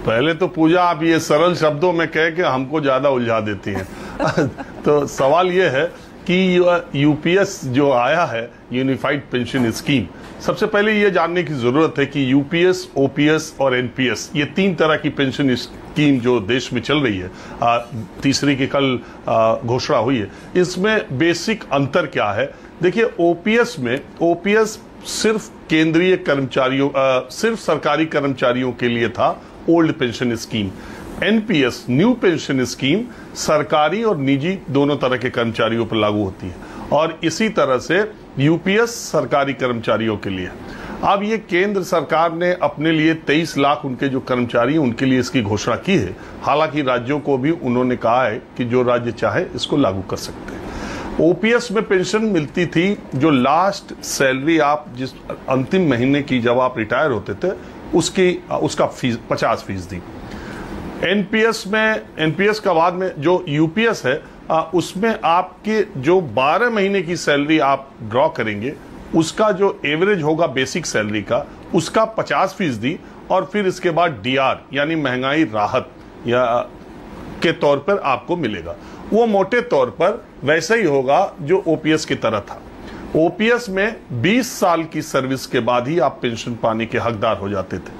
पहले तो पूजा आप ये सरल शब्दों में कह के हमको ज्यादा उलझा देती हैं। तो सवाल ये है कि यूपीएस जो आया है, यूनिफाइड पेंशन स्कीम, सबसे पहले ये जानने की जरूरत है कि यूपीएस, ओपीएस और एनपीएस, ये 3 तरह की पेंशन स्कीम जो देश में चल रही है, तीसरी की कल घोषणा हुई है, इसमें बेसिक अंतर क्या है? देखिए, ओपीएस सिर्फ केंद्रीय कर्मचारियों, सिर्फ सरकारी कर्मचारियों के लिए था, old pension scheme. NPS, new pension scheme, सरकारी और निजी दोनों तरह के कर्मचारियों पर लागू होती है, और इसी तरह से यूपीएस सरकारी कर्मचारियों के लिए। अब ये केंद्र सरकार ने अपने लिए 23 लाख उनके जो कर्मचारी हैं उनके लिए इसकी घोषणा की है। हालांकि राज्यों को भी उन्होंने कहा है कि जो राज्य चाहे इसको लागू कर सकते हैं। ओपीएस में पेंशन मिलती थी जो लास्ट सैलरी आप जिस अंतिम महीने की जब आप रिटायर होते थे उसका फीस 50%। एनपीएस का बाद में जो यूपीएस है, उसमें आपके जो 12 महीने की सैलरी आप ड्रॉ करेंगे उसका जो एवरेज होगा बेसिक सैलरी का, उसका 50%, और फिर इसके बाद डीआर यानी महंगाई राहत या के तौर पर आपको मिलेगा। वो मोटे तौर पर वैसा ही होगा जो ओपीएस की तरह था। ओपीएस में 20 साल की सर्विस के बाद ही आप पेंशन पाने के हकदार हो जाते थे।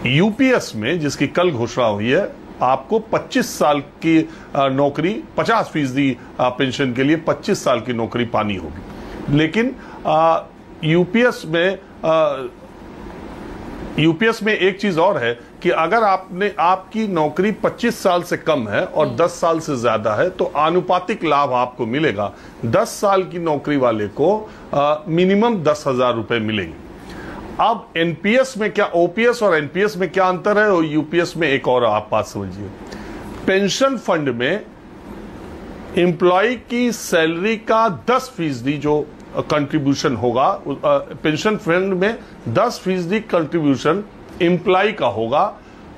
यूपीएस में, जिसकी कल घोषणा हुई है, आपको 25 साल की नौकरी, 50% पेंशन के लिए 25 साल की नौकरी पानी होगी। लेकिन यूपीएस में एक चीज और है कि अगर आपकी नौकरी 25 साल से कम है और 10 साल से ज्यादा है तो आनुपातिक लाभ आपको मिलेगा। 10 साल की नौकरी वाले को मिनिमम 10,000 रुपए मिलेंगे। अब एनपीएस में क्या, ओपीएस और एनपीएस में क्या अंतर है, और यूपीएस में एक और आप बात समझिए। पेंशन फंड में एम्प्लॉय की सैलरी का 10% जो कंट्रीब्यूशन होगा, पेंशन फंड में 10% कंट्रीब्यूशन एम्प्लॉय का होगा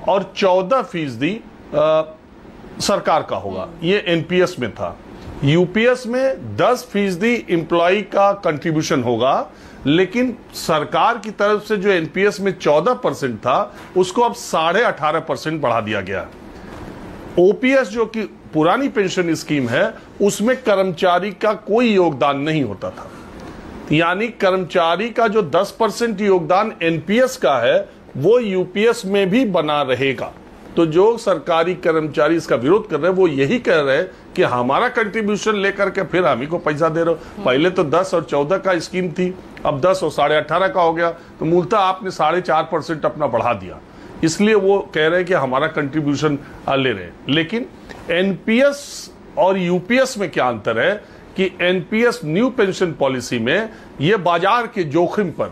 और 14% सरकार का होगा। ये एनपीएस में था। यूपीएस में 10% एम्प्लॉय का कंट्रीब्यूशन होगा, लेकिन सरकार की तरफ से जो एनपीएस में 14% था उसको अब 18.5% बढ़ा दिया गया। ओपीएस जो कि पुरानी पेंशन स्कीम है, उसमें कर्मचारी का कोई योगदान नहीं होता था, यानी कर्मचारी का जो 10% योगदान एनपीएस का है वो यूपीएस में भी बना रहेगा। तो जो सरकारी कर्मचारी इसका विरोध कर रहे हैं वो यही कह रहे हैं कि हमारा कंट्रीब्यूशन लेकर के फिर हम ही को पैसा दे रहे हो। पहले तो 10 और 14 का स्कीम थी, अब 10 और 18.5 का हो गया, तो मूलतः आपने 4.5% अपना बढ़ा दिया, इसलिए वो कह रहे हैं कि हमारा कंट्रीब्यूशन ले रहे हैं। लेकिन एनपीएस और यूपीएस में क्या अंतर है कि एनपीएस न्यू पेंशन पॉलिसी में ये बाजार के जोखिम पर,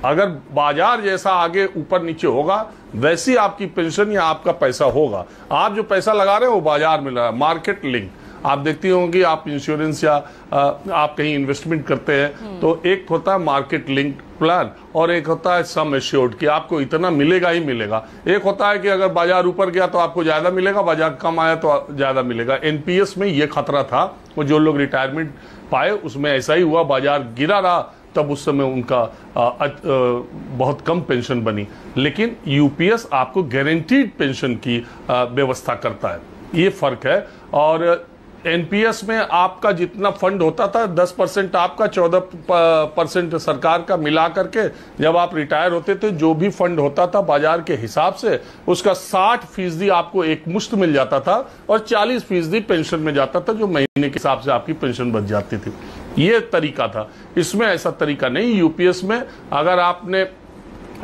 अगर बाजार जैसा आगे ऊपर नीचे होगा वैसी आपकी पेंशन या आपका पैसा होगा। आप जो पैसा लगा रहे हो वो बाजार में लगा, मार्केट लिंक। आप देखती होंगी, आप इंश्योरेंस या आप कहीं इन्वेस्टमेंट करते हैं तो एक होता है मार्केट लिंक प्लान और एक होता है सम एश्योर्ड कि आपको इतना मिलेगा ही मिलेगा। एक होता है कि अगर बाजार ऊपर गया तो आपको ज्यादा मिलेगा, बाजार कम आया तो ज्यादा मिलेगा। एनपीएस में ये खतरा था, वो जो लोग रिटायरमेंट पाए उसमें ऐसा ही हुआ, बाजार गिरा रहा तब उस समय उनका बहुत कम पेंशन बनी। लेकिन यूपीएस आपको गारंटीड पेंशन की व्यवस्था करता है, ये फर्क है। और एनपीएस में आपका जितना फंड होता था 10% आपका, 14% सरकार का मिला करके जब आप रिटायर होते थे जो भी फंड होता था बाजार के हिसाब से उसका 60% आपको एक मुश्त मिल जाता था और 40% पेंशन में जाता था, जो महीने के हिसाब से आपकी पेंशन बच जाती थी। ये तरीका था। इसमें ऐसा तरीका नहीं। यूपीएस में अगर आपने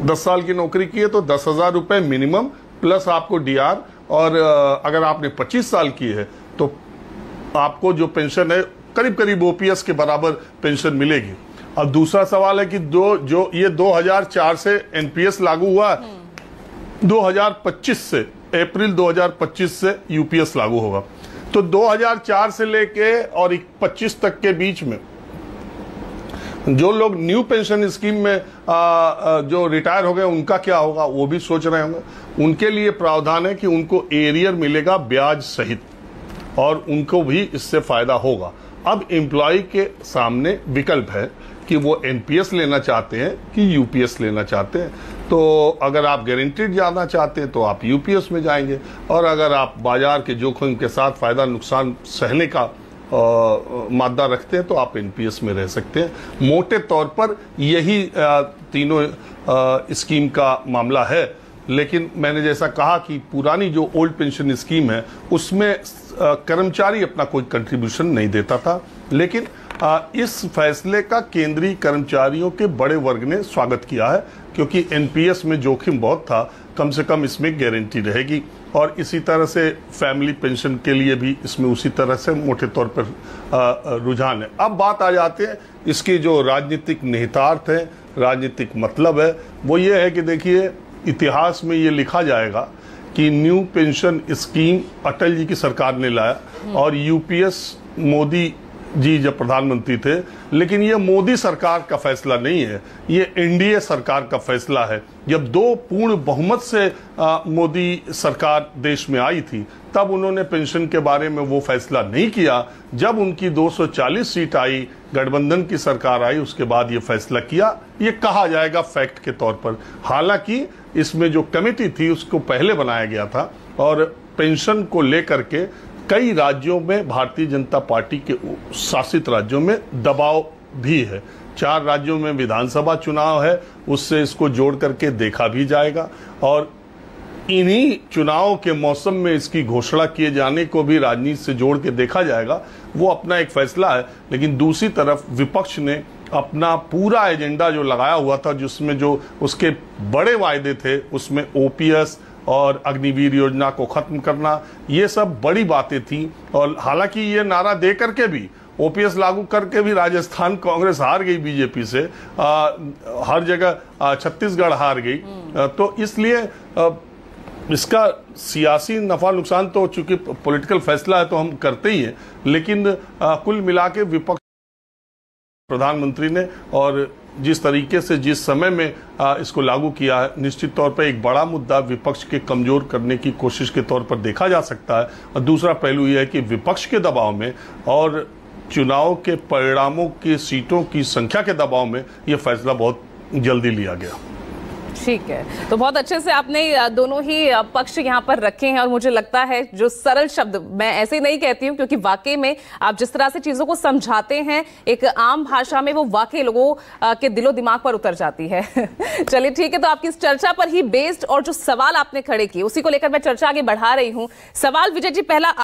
10 साल की नौकरी की है तो 10,000 रुपए मिनिमम प्लस आपको डीआर, और अगर आपने 25 साल की है तो आपको जो पेंशन है करीब करीब ओपीएस के बराबर पेंशन मिलेगी। अब दूसरा सवाल है कि जो ये 2004 से एनपीएस लागू हुआ, 2025 से, अप्रैल 2025 से यूपीएस लागू होगा। तो 2004 से लेके और 25 तक के बीच में जो लोग न्यू पेंशन स्कीम में जो रिटायर हो गए उनका क्या होगा वो भी सोच रहे होंगे। उनके लिए प्रावधान है कि उनको एरियर मिलेगा ब्याज सहित, और उनको भी इससे फायदा होगा। अब एम्प्लॉय के सामने विकल्प है कि वो एनपीएस लेना चाहते हैं कि यूपीएस लेना चाहते हैं। तो अगर आप गारंटीड जाना चाहते हैं तो आप यूपीएस में जाएंगे, और अगर आप बाजार के जोखिम के साथ फायदा नुकसान सहने का मादा रखते हैं तो आप एनपीएस में रह सकते हैं। मोटे तौर पर यही तीनों स्कीम का मामला है। लेकिन मैंने जैसा कहा कि पुरानी जो ओल्ड पेंशन स्कीम है उसमें कर्मचारी अपना कोई कंट्रीब्यूशन नहीं देता था, लेकिन इस फैसले का केंद्रीय कर्मचारियों के बड़े वर्ग ने स्वागत किया है, क्योंकि एनपीएस में जोखिम बहुत था, कम से कम इसमें गारंटी रहेगी। और इसी तरह से फैमिली पेंशन के लिए भी इसमें उसी तरह से मोटे तौर पर रुझान है। अब बात आ जाते हैं इसके जो राजनीतिक निहितार्थ है, राजनीतिक मतलब है, वो ये है कि देखिए इतिहास में ये लिखा जाएगा कि new pension scheme Atal ji की सरकार ने लाया और यूपीएस मोदी जी जब प्रधानमंत्री थे। लेकिन ये मोदी सरकार का फैसला नहीं है, ये एनडीए सरकार का फैसला है। जब 2 पूर्ण बहुमत से मोदी सरकार देश में आई थी तब उन्होंने पेंशन के बारे में वो फैसला नहीं किया। जब उनकी 240 सीट आई, गठबंधन की सरकार आई, उसके बाद ये फैसला किया। ये कहा जाएगा फैक्ट के तौर पर। हालांकि इसमें जो कमेटी थी उसको पहले बनाया गया था, और पेंशन को लेकर के कई राज्यों में भारतीय जनता पार्टी के शासित राज्यों में दबाव भी है। 4 राज्यों में विधानसभा चुनाव है, उससे इसको जोड़ करके देखा भी जाएगा, और इन्हीं चुनाव के मौसम में इसकी घोषणा किए जाने को भी राजनीति से जोड़ के देखा जाएगा। वो अपना एक फैसला है। लेकिन दूसरी तरफ विपक्ष ने अपना पूरा एजेंडा जो लगाया हुआ था, जिसमें जो उसके बड़े वायदे थे, उसमें ओपीएस और अग्निवीर योजना को खत्म करना, ये सब बड़ी बातें थी। और हालांकि ये नारा दे करके भी, ओपीएस लागू करके भी राजस्थान कांग्रेस हार गई बीजेपी से, हर जगह छत्तीसगढ़ हार गई। तो इसलिए इसका सियासी नफा नुकसान तो चूंकि पॉलिटिकल फैसला है तो हम करते ही हैं, लेकिन कुल मिला के विपक्ष प्रधानमंत्री ने और जिस तरीके से जिस समय में इसको लागू किया है, निश्चित तौर पर एक बड़ा मुद्दा विपक्ष के कमजोर करने की कोशिश के तौर पर देखा जा सकता है। और दूसरा पहलू यह है कि विपक्ष के दबाव में और चुनाव के परिणामों की सीटों की संख्या के दबाव में यह फैसला बहुत जल्दी लिया गया। ठीक है, तो बहुत अच्छे से आपने दोनों ही पक्ष यहाँ पर रखे हैं, और मुझे लगता है जो सरल शब्द, मैं ऐसे ही नहीं कहती हूँ, क्योंकि वाकई में आप जिस तरह से चीजों को समझाते हैं एक आम भाषा में, वो वाकई लोगों के दिलो दिमाग पर उतर जाती है। चलिए ठीक है, तो आपकी इस चर्चा पर ही बेस्ड और जो सवाल आपने खड़े किए उसी को लेकर मैं चर्चा आगे बढ़ा रही हूँ। सवाल विजय जी पहला